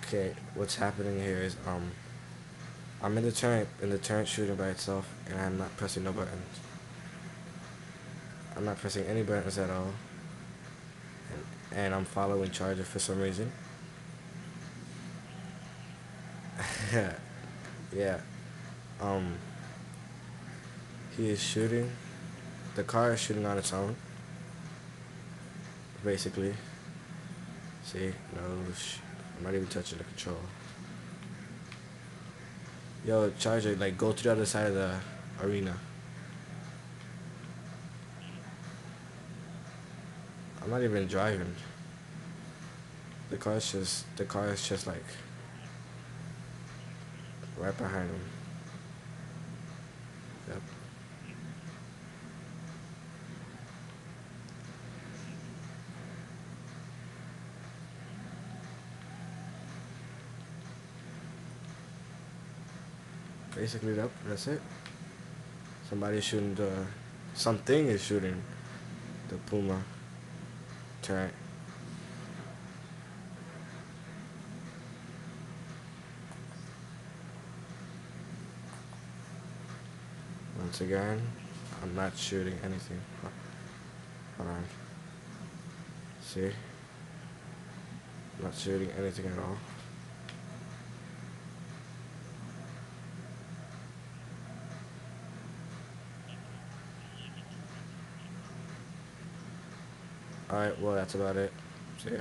Okay, what's happening here is I'm in the turret shooting by itself, and I'm not pressing no buttons. I'm not pressing any buttons at all, and I'm following Charger for some reason. Yeah. Um, he is shooting. The car is shooting on its own, basically. See, no, I'm not even touching the control. Yo, Charger, like go to the other side of the arena. I'm not even driving. The car is just like right behind him. Yep. Basically, yep. That's it. Somebody's shooting the. Something is shooting the Puma turret. Once again, I'm not shooting anything. Hold on. See? I'm not shooting anything at all. Alright, well, that's about it. See ya.